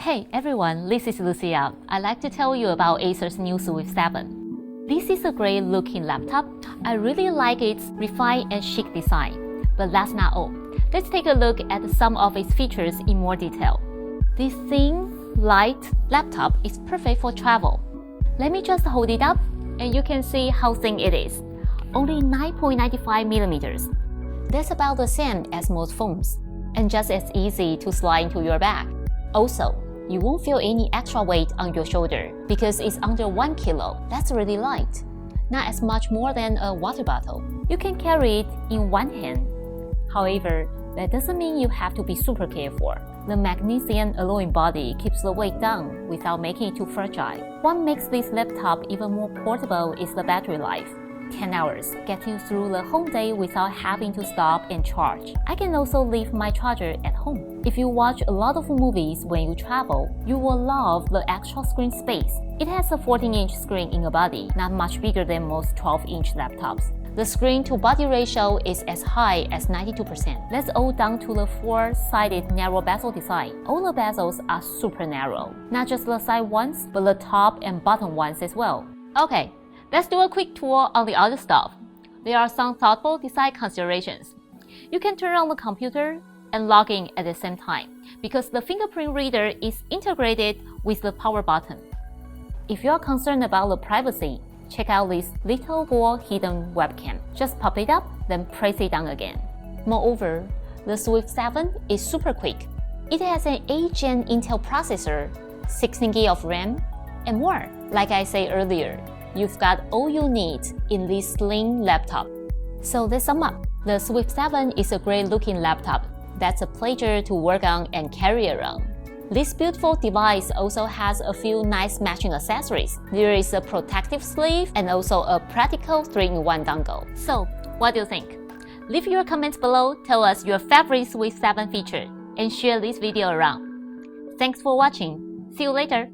Hey everyone, this is Lucia. I'd like to tell you about Acer's new Swift 7. This is a great looking laptop. I really like its refined and chic design. But that's not all. Let's take a look at some of its features in more detail. This thin, light laptop is perfect for travel. Let me just hold it up and you can see how thin it is. Only 9.95 millimeters. That's about the same as most phones, and just as easy to slide into your bag. Also, you won't feel any extra weight on your shoulder because it's under 1 kilo. That's really light. Not as much more than a water bottle. You can carry it in one hand. However, that doesn't mean you have to be super careful. The magnesium alloy body keeps the weight down without making it too fragile. What makes this laptop even more portable is the battery life. 10 hours, getting through the whole day without having to stop and charge. I can also leave my charger at home. If you watch a lot of movies when you travel, you will love the extra screen space. It has a 14-inch screen in the body, not much bigger than most 12-inch laptops. The screen-to-body ratio is as high as 92%. That's all down to the four-sided narrow bezel design. All the bezels are super narrow. Not just the side ones, but the top and bottom ones as well. Okay. Let's do a quick tour on the other stuff. There are some thoughtful design considerations. You can turn on the computer and log in at the same time because the fingerprint reader is integrated with the power button. If you are concerned about the privacy, check out this little ball hidden webcam. Just pop it up, then press it down again. Moreover, the Swift 7 is super quick. It has an 8th-gen Intel processor, 16GB of RAM, and more. Like I said earlier, you've got all you need in this slim laptop. So let's sum up. The Swift 7 is a great looking laptop that's a pleasure to work on and carry around. This beautiful device also has a few nice matching accessories. There is a protective sleeve and also a practical 3-in-1 dongle. So, what do you think? Leave your comments below, tell us your favorite Swift 7 feature, and share this video around. Thanks for watching. See you later!